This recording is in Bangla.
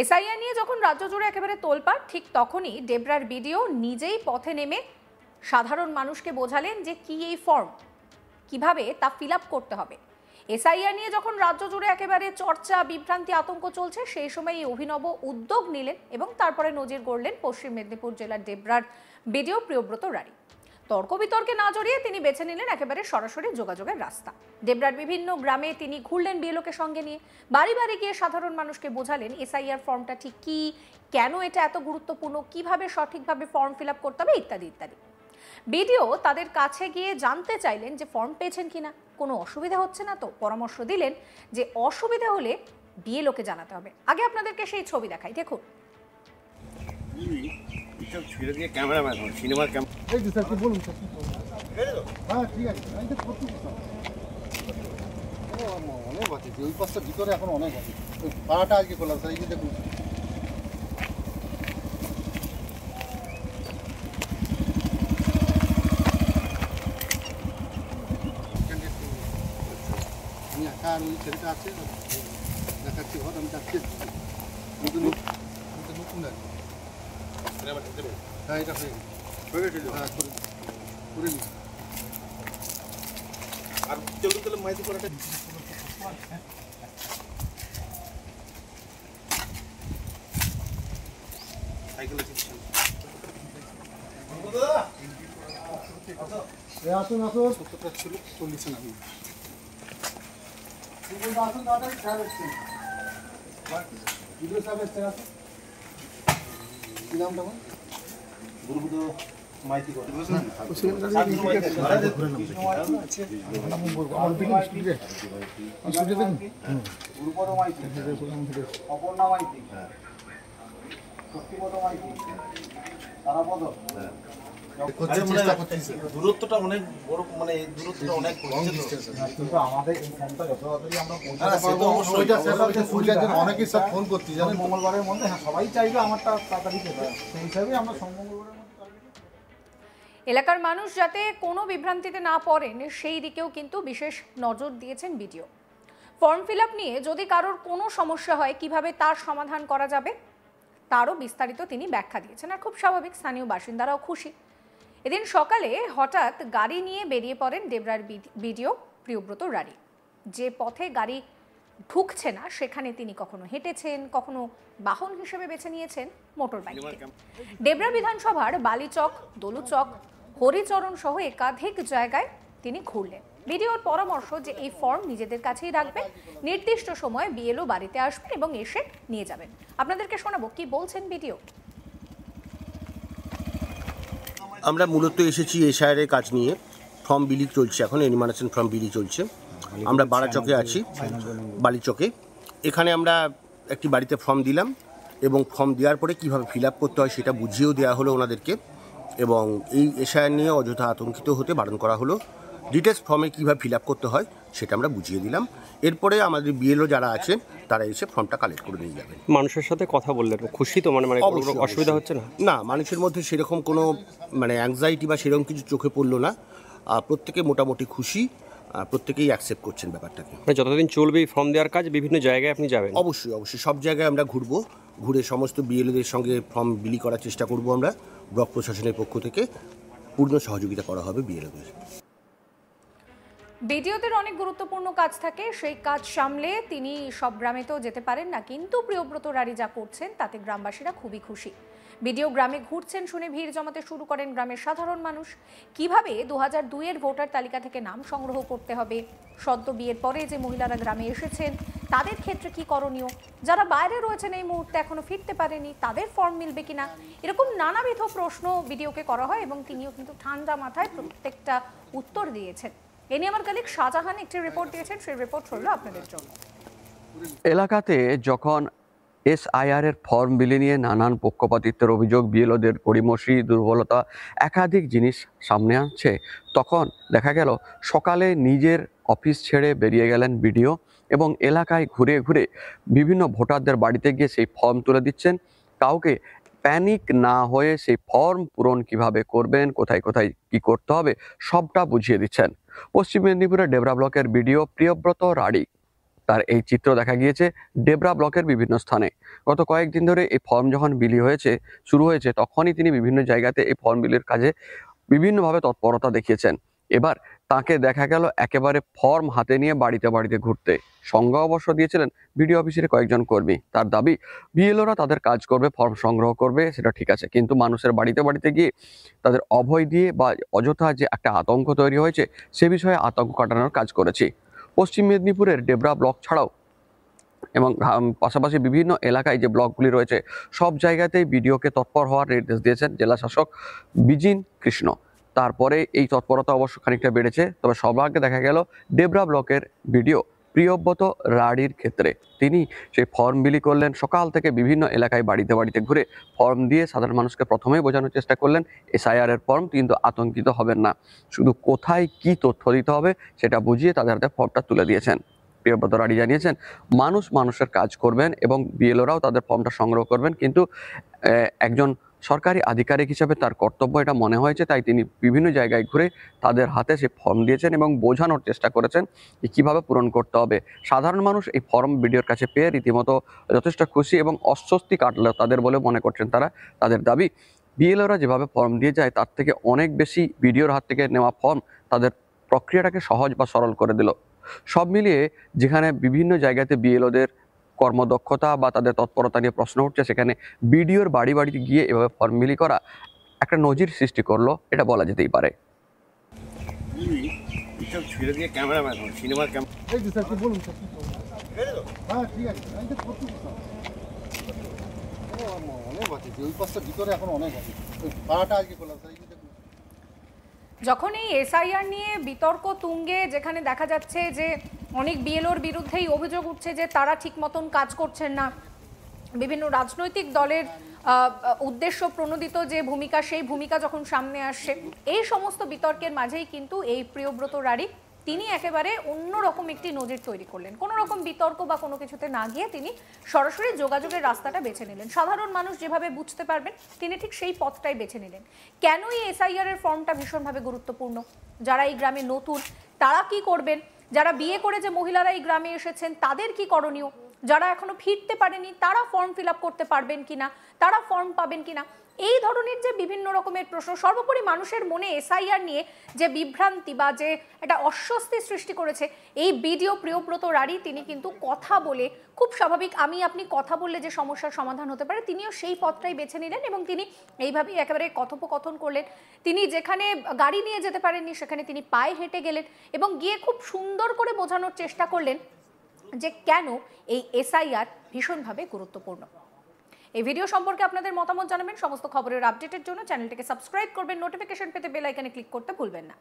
এসআইআর নিয়ে যখন রাজ্য জুড়ে একেবারে তোলপাড়, ঠিক তখনই ডেবরার বিডিও নিজেই পথে নেমে সাধারণ মানুষকে বোঝালেন যে কি এই ফর্ম, কিভাবে তা ফিল আপ করতে হবে। এসআইআর নিয়ে যখন রাজ্য জুড়ে একেবারে চর্চা, বিভ্রান্তি, আতঙ্ক চলছে, সেই সময় এই অভিনব উদ্যোগ নিলেন এবং তারপরে নজির গড়লেন পশ্চিম মেদিনীপুর জেলার ডেবরার বিডিও প্রিয়ব্রত রাঢ়ী। তর্ক বিতর্কে না জড়িয়ে তিনি বেছে নিলেন একেবারে সরাসরি যোগাযোগের রাস্তা। ডেবরার বিভিন্ন গ্রামে তিনি ঘুরলেন বিএলওকে সঙ্গে নিয়ে, বাড়ি বাড়ি গিয়ে সাধারণ মানুষকে বোঝালেন এসআইআর ফর্মটা ঠিক কি, কেন এটা এত গুরুত্বপূর্ণ, কিভাবে সঠিকভাবে ফর্ম ফিল আপ করতে হবে ইত্যাদি ইত্যাদি। বিডিও তাদের কাছে গিয়ে জানতে চাইলেন যে ফর্ম পেয়েছেন কিনা, কোনো অসুবিধা হচ্ছে না তো। পরামর্শ দিলেন যে অসুবিধা হলে বিএলওকে জানাতে হবে। আগে আপনাদেরকে সেই ছবি দেখাই, দেখুন। অনেক আছে, ওই পাশটার ভিতরে এখন অনেক আছে। পাড়াটা আজকে করলাম স্যার, এই যে দেখুন। আমি একা আর ওই ছেলেটা আছে, দেখাচ্ছি ঘর, আমি যাচ্ছি। নতুন হ্যাঁ, এটা হয়ে গেছে, হ্যাঁ করে নি। আর চলতে চলে মাইতি করাটা আসুন আসুন, 70টা ছিল 40 না। আসুন তাড়াতাড়ি, খেয়াল রাখছেন ভিডিও সাহেব এসছেন। আসুন, কি নামটা আমার? গুরুপুত মাইতি করে অপর্ণা মাইতি, শক্তিপদ মাইতি, তারাপদ। দূরত্বটা অনেক বড়, মানে দূরত্বটা অনেক কিন্তু আমাদের এই ফোনটা যত তাড়াতাড়ি আমরা পৌঁছাতে অনেকেই সব ফোন করছি জানেন মঙ্গলবারের মধ্যে। হ্যাঁ, সবাই চাইবে আমারটা তাড়াতাড়ি পেতে, সেই হিসাবে আমরা মঙ্গলবারের মধ্যে। এলাকার মানুষ যাতে কোনো বিভ্রান্তিতে না পড়েন সেই দিকেও কিন্তু বিশেষ নজর দিয়েছেন বিডিও। ফর্ম ফিল আপ নিয়ে যদি কারোর কোনো সমস্যা হয় কিভাবে তার সমাধান করা যাবে তারও বিস্তারিত তিনি ব্যাখ্যা দিয়েছেন। আর খুব স্বাভাবিক, স্থানীয় বাসিন্দারাও খুশি। এদিন সকালে হঠাৎ গাড়ি নিয়ে বেরিয়ে পড়েন ডেবরার বিডিও প্রিয়ব্রত রাঢ়ী। যে পথে গাড়ি ঢুকছে না সেখানে তিনি কখনো হেঁটেছেন, কখনো বাহন হিসেবে বেছে নিয়েছেন মোটর বাইক। ডেবরা বিধানসভার বালিচক, দলুচক, হরিচরণ সহ একাধিক জায়গায় তিনি ঘুরলেন। বিডিওর পরামর্শ যে এই ফর্ম নিজেদের কাছেই রাখবেন, নির্দিষ্ট সময়ে বিএলও বাড়িতে আসবেন এবং এসে নিয়ে যাবেন। আপনাদেরকে শোনাবো কি বলছেন বিডিও। আমরা মূলত এসেছি এসআইআরের কাজ নিয়ে। ফর্ম বিলি চলছে, এখন এনিমানেশন ফর্ম বিলি চলছে। আমরা বারাচকে আছি, বালিচকে। এখানে আমরা একটি বাড়িতে ফর্ম দিলাম এবং ফর্ম দেওয়ার পরে কীভাবে ফিল আপ করতে হয় সেটা বুঝিয়েও দেওয়া হলো ওনাদেরকে, এবং এই এসআইআর নিয়ে অযথা আতঙ্কিত হতে বারণ করা হলো। ডিটেলস ফর্মে কীভাবে ফিল আপ করতে হয় সেটা আমরা বুঝিয়ে দিলাম। এরপরে আমাদের বিএলও যারা আছে তারা এসে ফর্মটা কালেক্ট করে নিয়ে যাবেন। মানুষের সাথে কথা বললেন, খুশি তো? মানে অসুবিধা হচ্ছে না? না, মানুষের মধ্যে সেরকম কোনো অ্যাংজাইটি বা সেরকম কিছু চোখে পড়লো না। প্রত্যেকে মোটামুটি খুশি, প্রত্যেকেই অ্যাকসেপ্ট করছেন ব্যাপারটাকে। যতদিন চলবে এই ফর্ম দেওয়ার কাজ, বিভিন্ন জায়গায় আপনি যাবেন? অবশ্যই অবশ্যই, সব জায়গায় আমরা ঘুরবো, ঘুরে সমস্ত বিএলওদের সঙ্গে ফর্ম বিলি করার চেষ্টা করব। আমরা ব্লক প্রশাসনের পক্ষ থেকে পূর্ণ সহযোগিতা করা হবে বিএলওদের। বিডিওদের অনেক গুরুত্বপূর্ণ কাজ থাকে, সেই কাজ সামলে তিনি সব গ্রামে তো যেতে পারেন না, কিন্তু প্রিয়ব্রত রাঢ়ী যা করছেন তাতে গ্রামবাসীরা খুবই খুশি। বিডিও গ্রামে ঘুরছেন শুনে ভিড় জমাতে শুরু করেন গ্রামের সাধারণ মানুষ। কিভাবে 2002-এর ভোটার তালিকা থেকে নাম সংগ্রহ করতে হবে, সদ্য বিয়ের পরে যে মহিলারা গ্রামে এসেছেন তাদের ক্ষেত্রে কি করণীয়, যারা বাইরে রয়েছেন এই মুহূর্তে এখনো ফিরতে পারেনি তাদের ফর্ম মিলবে কিনা, এরকম নানাবিধ প্রশ্ন বিডিওকে করা হয় এবং তিনিও কিন্তু ঠান্ডা মাথায় প্রত্যেকটা উত্তর দিয়েছেন। এ নিয়ে আমার কলিগ শাহজাহান একটি রিপোর্ট দিয়েছেন, সেই রিপোর্ট হলো আপনাদের জন্য। এলাকাতে যখন এসআইআর এর ফর্ম বিলি নিয়ে নানান পক্ষপাতিত্বের অভিযোগ, বিএলওদের গড়িমসি, দুর্বলতা, একাধিক জিনিস সামনে আসছে, তখন দেখা গেল সকালে নিজের অফিস ছেড়ে বেরিয়ে গেলেন বিডিও এবং এলাকায় ঘুরে ঘুরে বিভিন্ন ভোটারদের বাড়িতে গিয়ে সেই ফর্ম তুলে দিচ্ছেন। কাউকে প্যানিক না হয়ে সেই ফর্ম পূরণ কিভাবে করবেন, কোথায় কোথায় কি করতে হবে সবটা বুঝিয়ে দিচ্ছেন। পশ্চিম মেদিনীপুরের ডেবরা ব্লকের বিডিও প্রিয়ব্রত রাঢ়ী তার এই চিত্র দেখা গিয়েছে ডেবরা ব্লকের বিভিন্ন স্থানে। গত কয়েকদিন ধরে এই ফর্ম যখন বিলি শুরু হয়েছে তখনই তিনি বিভিন্ন জায়গাতে এই ফর্ম বিলির কাজে বিভিন্নভাবে তৎপরতা দেখিয়েছেন। এবার তাকে দেখা গেল একেবারে ফর্ম হাতে নিয়ে বাড়িতে বাড়িতে ঘুরতে। সঙ্গে অবশ্য দিয়েছিলেন বিডিও অফিসের কয়েকজন কর্মী। তার দাবি বিএলওরা তাদের কাজ করবে, ফর্ম সংগ্রহ করবে, সেটা ঠিক আছে, কিন্তু মানুষের বাড়িতে বাড়িতে গিয়ে তাদের অভয় দিয়ে বা অযথা যে একটা আতঙ্ক তৈরি হয়েছে সে বিষয়ে আতঙ্ক কাটানোর কাজ করেছি। পশ্চিম মেদিনীপুরের ডেবরা ব্লক ছাড়াও এবং পাশাপাশি বিভিন্ন এলাকায় যে ব্লকগুলি রয়েছে সব জায়গাতেই বিডিওকে তৎপর হওয়ার নির্দেশ দিয়েছেন জেলা শাসক বিজিন কৃষ্ণ। তারপরে এই তৎপরতা অবশ্য খানিকটা বেড়েছে, তবে সবার আগে দেখা গেল ডেবরা ব্লকের বিডিও প্রিয়ব্রত রাঢ়ীর ক্ষেত্রে। তিনি সেই ফর্ম বিলি করলেন, সকাল থেকে বিভিন্ন এলাকায় বাড়িতে বাড়িতে ঘুরে ফর্ম দিয়ে সাধারণ মানুষকে প্রথমেই বোঝানোর চেষ্টা করলেন এসআইআর এর ফর্ম, কিন্তু আতঙ্কিত হবেন না, শুধু কোথায় কি তথ্য দিতে হবে সেটা বুঝিয়ে তাদের হাতে ফর্মটা তুলে দিয়েছেন। প্রিয়ব্রত রাঢ়ী জানিয়েছেন মানুষের কাজ করবেন এবং বিএলওরাও তাদের ফর্মটা সংগ্রহ করবেন, কিন্তু একজন সরকারি আধিকারিক হিসেবে তার কর্তব্য এটা মনে হয়েছে, তাই তিনি বিভিন্ন জায়গায় ঘুরে তাদের হাতে সে ফর্ম দিয়েছেন এবং বোঝানোর চেষ্টা করেছেন যে কীভাবে পূরণ করতে হবে। সাধারণ মানুষ এই ফর্ম বিডিওর কাছে পেয়ে রীতিমতো যথেষ্ট খুশি এবং অস্বস্তি কাটল তাদের বলে মনে করছেন তারা। তাদের দাবি বিএলওরা যেভাবে ফর্ম দিয়ে যায় তার থেকে অনেক বেশি বিডিওর হাত থেকে নেওয়া ফর্ম তাদের প্রক্রিয়াটাকে সহজ বা সরল করে দিল। সব মিলিয়ে যেখানে বিভিন্ন জায়গাতে বিএলওদের কর্মদক্ষতা বা তাদের তৎপরতা নিয়ে প্রশ্ন উঠছে, সেখানে বিডিওর বাড়ি বাড়িতে গিয়ে এভাবে ফর্ম বিলি করা একটা নজির সৃষ্টি করলো, এটা বলা যেতেই পারে। যখন এই এসআইআর নিয়ে বিতর্ক তুঙ্গে, যেখানে দেখা যাচ্ছে যে অনেক বিএলওর বিরুদ্ধেই অভিযোগ উঠছে যে তারা ঠিক মতন কাজ করছেন না, বিভিন্ন রাজনৈতিক দলের উদ্দেশ্য প্রণোদিত যে ভূমিকা, সেই ভূমিকা যখন সামনে আসছে, এই সমস্ত বিতর্কের মাঝেই কিন্তু এই প্রিয়ব্রত রাঢ়ী তিনি একেবারে অন্যরকম একটি নজির তৈরি করলেন। কোনো রকম বিতর্ক বা কোনো কিছুতে না গিয়ে তিনি সরাসরি যোগাযোগের রাস্তাটা বেছে নিলেন। সাধারণ মানুষ যেভাবে বুঝতে পারবেন তিনি ঠিক সেই পথটাই বেছে নিলেন। কেন এই এসআইআর এর ফর্মটা ভীষণভাবে গুরুত্বপূর্ণ, যারা এই গ্রামে নতুন তারা কি করবেন, যারা বিয়ে করে যে মহিলারা এই গ্রামে এসেছেন তাদের কি করণীয়, যারা এখনো ফিরতে পারেনি তারা ফর্ম ফিল আপ করতে পারবেন কিনা, তারা ফর্ম পাবেন কিনা, এই ধরনের যে বিভিন্ন রকমের প্রশ্ন, সর্বোপরি মানুষের মনে এসআইআর নিয়ে যে বিভ্রান্তি বা যে একটা অস্বস্তি সৃষ্টি করেছে, এই বিডিও প্রিয়ব্রত রাঢ়ী তিনি কিন্তু কথা বলে, খুব স্বাভাবিক আমি আপনি কথা বললে যে সমস্যার সমাধান হতে পারে, তিনিও সেই পথটাই বেছে নিলেন এবং তিনি এইভাবেই একেবারে কথোপকথন করলেন। তিনি যেখানে গাড়ি নিয়ে যেতে পারেননি সেখানে তিনি পায়ে হেঁটে গেলেন এবং গিয়ে খুব সুন্দর করে বোঝানোর চেষ্টা করলেন যে কেন এই এসআইআর ভীষণভাবে গুরুত্বপূর্ণ। এই ভিডিও সম্পর্কে আপনাদের মতামত জানাবেন। সমস্ত খবরের আপডেটের জন্য চ্যানেলটিকে সাবস্ক্রাইব করবেন, নোটিফিকেশন পেতে বেল আইকনে ক্লিক করতে ভুলবেন না।